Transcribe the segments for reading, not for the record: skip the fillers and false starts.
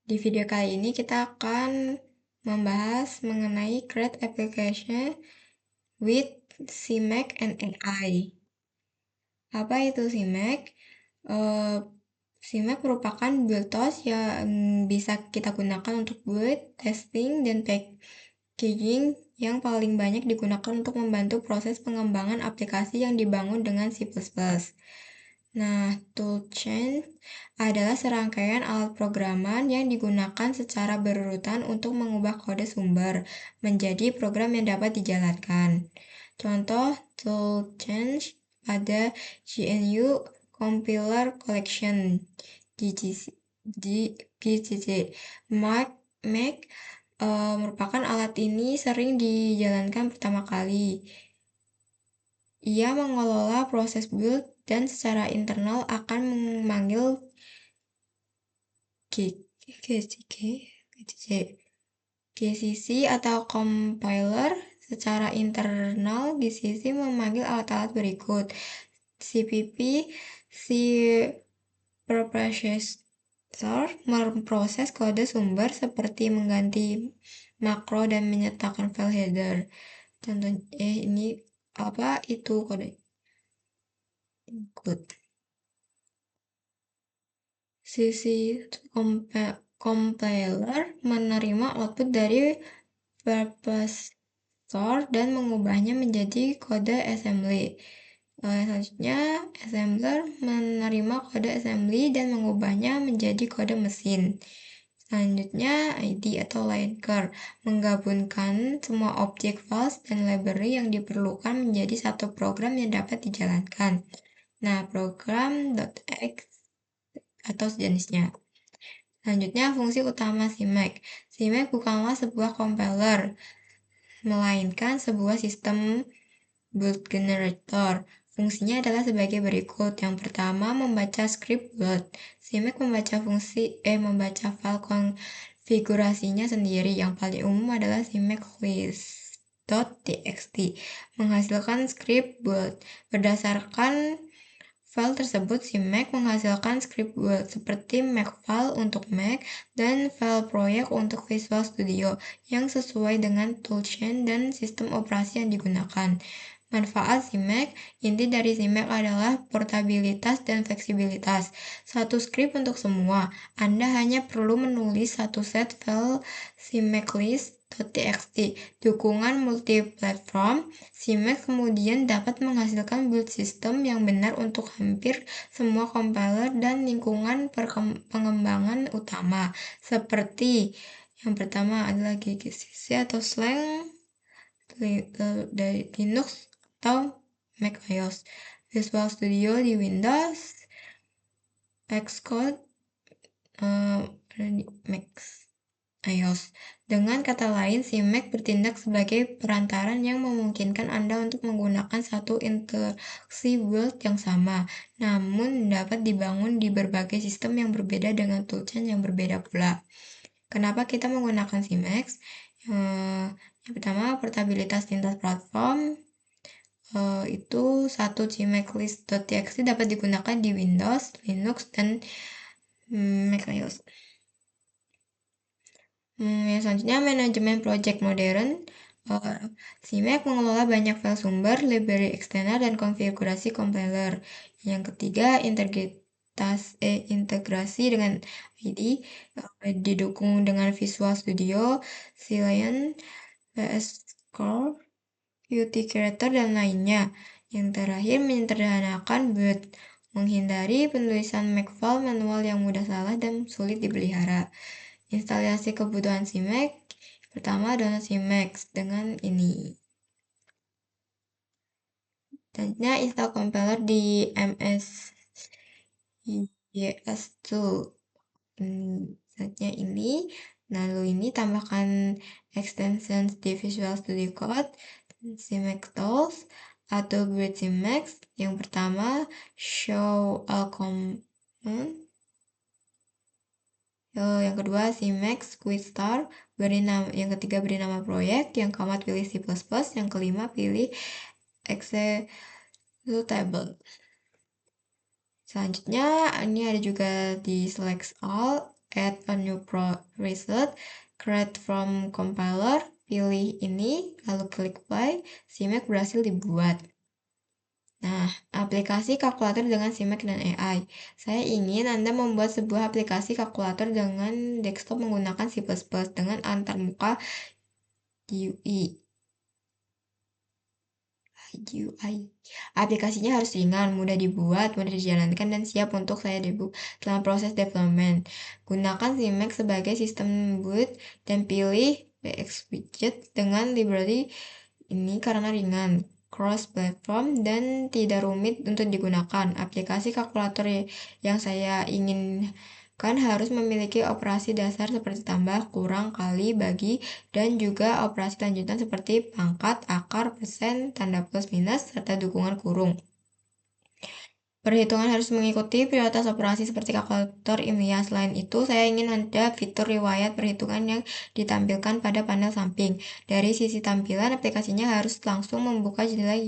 Di video kali ini kita akan membahas mengenai create application with CMake and AI. Apa itu CMake? CMake merupakan build tools yang bisa kita gunakan untuk build, testing, dan packaging yang paling banyak digunakan untuk membantu proses pengembangan aplikasi yang dibangun dengan C++. Nah, toolchain adalah serangkaian alat programan yang digunakan secara berurutan untuk mengubah kode sumber menjadi program yang dapat dijalankan. Contoh toolchain pada GNU Compiler Collection GCC. Mac merupakan alat ini sering dijalankan pertama kali. Ia mengelola proses build dan secara internal akan memanggil GCC atau compiler. Secara internal, GCC memanggil alat-alat berikut: CPP, C preprocessor memproses kode sumber seperti mengganti makro dan menyertakan file header. Contohnya ini apa itu kode input. Sisi compiler menerima output dari preprocessor dan mengubahnya menjadi kode assembly. Selanjutnya, assembler menerima kode assembly dan mengubahnya menjadi kode mesin. Selanjutnya, ID atau linker menggabungkan semua objek files dan library yang diperlukan menjadi satu program yang dapat dijalankan. Nah, program.x atau sejenisnya. Selanjutnya, fungsi utama CMake. CMake bukanlah sebuah compiler, melainkan sebuah sistem build generator. Fungsinya adalah sebagai berikut. Yang pertama, membaca script build. CMake membaca file konfigurasinya sendiri. Yang paling umum adalah CMake list.txt menghasilkan script build. Berdasarkan file tersebut, CMake menghasilkan script build seperti Makefile untuk Mac dan file proyek untuk Visual Studio yang sesuai dengan toolchain dan sistem operasi yang digunakan. Manfaat CMake. Inti dari CMake adalah portabilitas dan fleksibilitas. Satu script untuk semua. Anda hanya perlu menulis satu set file CMake list.txt. Dukungan multi-platform. CMake kemudian dapat menghasilkan build system yang benar untuk hampir semua compiler dan lingkungan pengembangan utama. Seperti yang pertama adalah GCC atau slang dari Linux atau Mac OS, Visual Studio di Windows, Xcode Mac iOS. Dengan kata lain, CMake bertindak sebagai perantaran yang memungkinkan Anda untuk menggunakan satu instruksi build yang sama, namun dapat dibangun di berbagai sistem yang berbeda dengan toolchain yang berbeda pula. Kenapa kita menggunakan CMake? Yang pertama, portabilitas lintas platform. Itu satu CMake list.txt dapat digunakan di Windows, Linux, dan Mac OS. Yang selanjutnya, manajemen project modern. CMake mengelola banyak file sumber, library eksternal, dan konfigurasi compiler. Yang ketiga, integrasi dengan IDE, didukung dengan Visual Studio, Xilium, VS Code, Qt Creator, dan lainnya. Yang terakhir, menyederhanakan build, menghindari penulisan Makefile manual yang mudah salah dan sulit dipelihara. Instalasi kebutuhan CMake. Pertama, download CMake dengan ini. Selanjutnya, install compiler di MSIS2. Selanjutnya ini. Lalu ini tambahkan extensions di Visual Studio Code, CMake Tools, atau build CMake. Yang pertama, show all command. Yang kedua, CMake Quick Start. Yang ketiga, beri nama proyek. Yang keempat, pilih C++. Yang kelima, pilih executable. Selanjutnya, ini ada juga di select all add a new preset, create from compiler, pilih ini, lalu klik play, CMake berhasil dibuat. Nah, aplikasi kalkulator dengan CMake dan AI. Saya ingin Anda membuat sebuah aplikasi kalkulator dengan desktop menggunakan C++ dengan antarmuka GUI. Aplikasinya harus ringan, mudah dibuat, mudah dijalankan, dan siap untuk saya debug dalam proses development. Gunakan CMake sebagai sistem boot dan pilih BXWidget dengan library ini karena ringan, cross-platform, dan tidak rumit untuk digunakan. Aplikasi kalkulator yang saya inginkan harus memiliki operasi dasar seperti tambah, kurang, kali, bagi, dan juga operasi lanjutan seperti pangkat, akar, persen, tanda plus minus, serta dukungan kurung. Perhitungan harus mengikuti prioritas operasi seperti kalkulator ilmiah. Selain itu, saya ingin ada fitur riwayat perhitungan yang ditampilkan pada panel samping. Dari sisi tampilan, aplikasinya harus langsung membuka jendela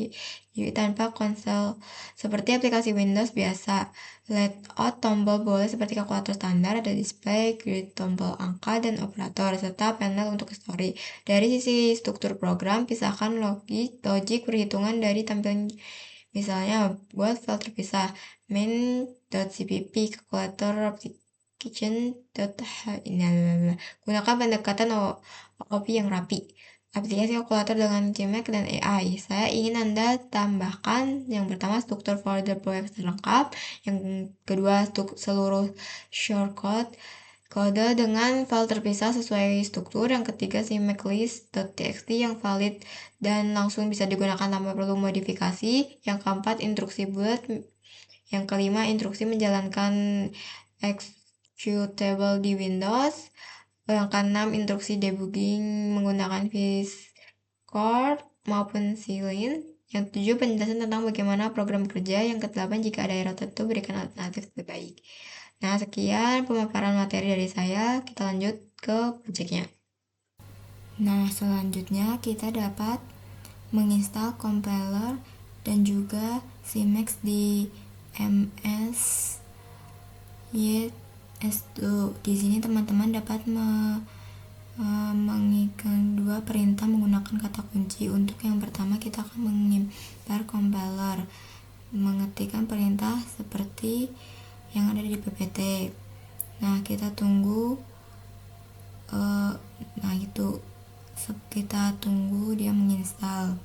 UI tanpa konsol seperti aplikasi Windows biasa. Layout tombol boleh seperti kalkulator standar, ada display, grid, tombol angka, dan operator, serta panel untuk history. Dari sisi struktur program, pisahkan logik perhitungan dari tampilan. Misalnya, buat file terpisah, main.cpp, calculator, application.html. Gunakan pendekatan OOP yang rapi. Aplikasi kalkulator dengan CMake dan AI. Saya ingin Anda tambahkan yang pertama struktur folder proyek terlengkap, yang kedua seluruh shortcut kode dengan file terpisah sesuai struktur, yang ketiga CMake list.txt yang valid dan langsung bisa digunakan tanpa perlu modifikasi, yang keempat instruksi bullet, yang kelima instruksi menjalankan executable di Windows, yang keenam instruksi debugging menggunakan VS Code maupun Clean, yang ketujuh penjelasan tentang bagaimana program bekerja, yang kedelapan jika ada error tertentu berikan alternatif lebih baik. Nah, sekian pemaparan materi dari saya. Kita lanjut ke projectnya. Nah, selanjutnya kita dapat menginstal compiler dan juga CMake di MS YS2. Di sini teman-teman dapat mengikat dua perintah menggunakan kata kunci. Untuk yang pertama kita akan mengimport compiler, mengetikkan perintah seperti yang ada di PPT. Nah, kita tunggu kita tunggu dia menginstal.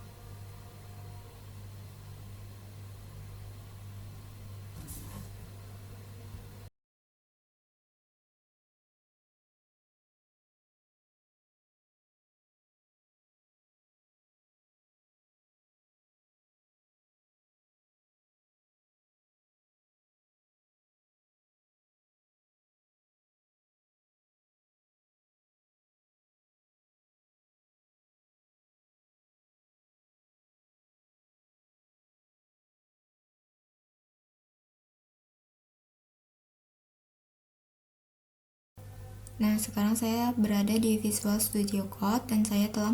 Nah, sekarang saya berada di Visual Studio Code dan saya akan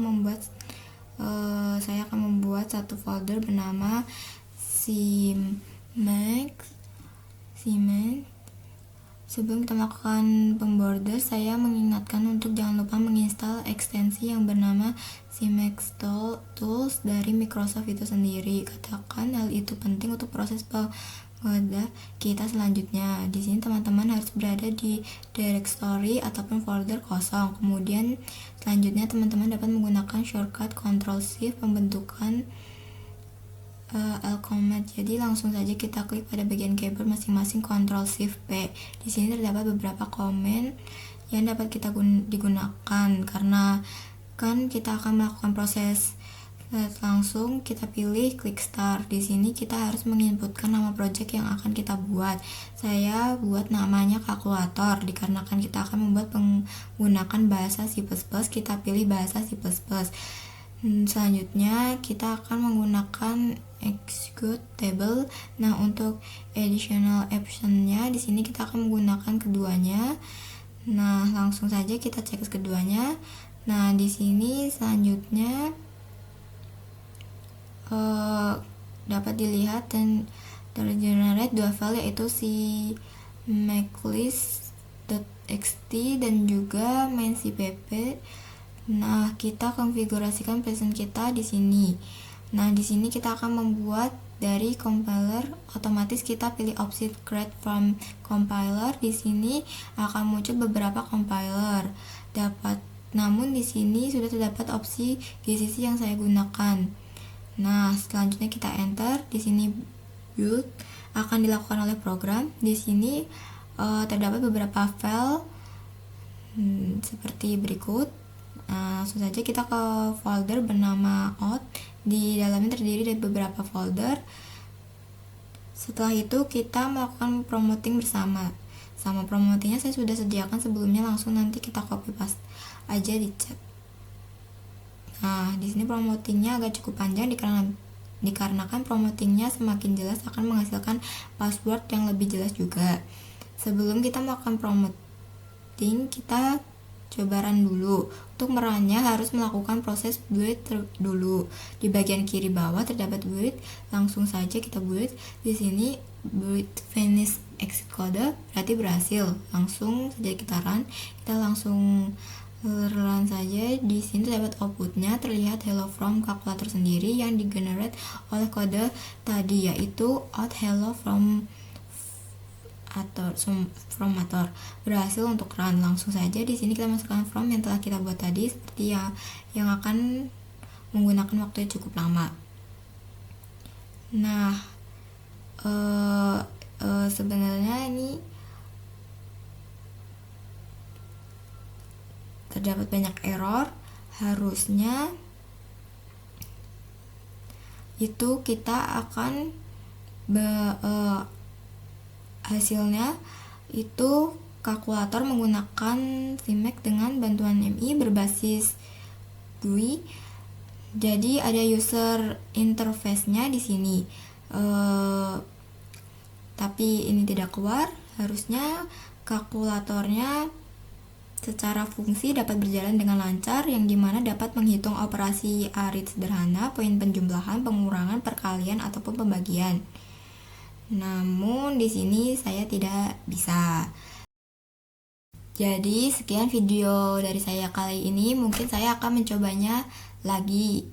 membuat satu folder bernama CMake. Sebelum kita melakukan pemborder, saya mengingatkan untuk jangan lupa menginstal ekstensi yang bernama CMake Tools dari Microsoft itu sendiri. Katakan hal itu penting untuk proses pengguna kita selanjutnya. Di sini teman-teman harus berada di directory ataupun folder kosong. Kemudian selanjutnya teman-teman dapat menggunakan shortcut Ctrl+Shift pembentukan L-command. Jadi langsung saja kita klik pada bagian keyboard masing-masing Ctrl+Shift+P. Di sini terdapat beberapa komen yang dapat kita digunakan karena kan kita akan melakukan proses langsung. Kita pilih klik start. Di sini kita harus menginputkan nama project yang akan kita buat. Saya buat namanya kalkulator dikarenakan kita akan membuat menggunakan bahasa C++. Kita pilih bahasa C++. Selanjutnya kita akan menggunakan executable. Nah, untuk additional optionnya di sini kita akan menggunakan keduanya. Nah, langsung saja kita cek keduanya. Nah, di sini selanjutnya dapat dilihat dan tergenerate dua file, yaitu si makelist .xt dan juga main cpp. Nah, kita konfigurasikan present kita di sini. Nah, di sini kita akan membuat dari compiler, otomatis kita pilih opsi create from compiler. Di sini akan muncul beberapa compiler. Namun di sini sudah terdapat opsi GCC yang saya gunakan. Nah, selanjutnya kita enter. Di sini build akan dilakukan oleh program. Di sini terdapat beberapa file seperti berikut. Langsung saja kita ke folder bernama out. Di dalamnya terdiri dari beberapa folder. Setelah itu kita melakukan promoting bersama. Sama promotingnya saya sudah sediakan sebelumnya, langsung nanti kita copy paste aja di chat. Nah, di sini promotingnya agak cukup panjang dikarenakan promotingnya semakin jelas akan menghasilkan password yang lebih jelas juga. Sebelum kita melakukan promoting, kita coba run dulu. Untuk merunnya harus melakukan proses build dulu. Di bagian kiri bawah terdapat build, langsung saja kita build. Di sini build finish exit code berarti berhasil. Langsung saja kita run. Kita langsung run saja. Di sini terdapat outputnya, terlihat hello from kalkulator sendiri yang digenerate oleh kode tadi, yaitu out hello from motor berhasil untuk run. Langsung saja di sini kita masukkan from yang telah kita buat tadi, seperti yang akan menggunakan waktu yang cukup lama. Nah, sebenarnya ini terdapat banyak error. Harusnya itu kita akan hasilnya itu kalkulator menggunakan CMake dengan bantuan MI berbasis GUI. Jadi ada user interface-nya di sini. Tapi ini tidak keluar. Harusnya kalkulatornya secara fungsi dapat berjalan dengan lancar, yang dimana dapat menghitung operasi arith sederhana, poin penjumlahan, pengurangan, perkalian ataupun pembagian. Namun di sini saya tidak bisa. Jadi sekian video dari saya kali ini. Mungkin saya akan mencobanya lagi.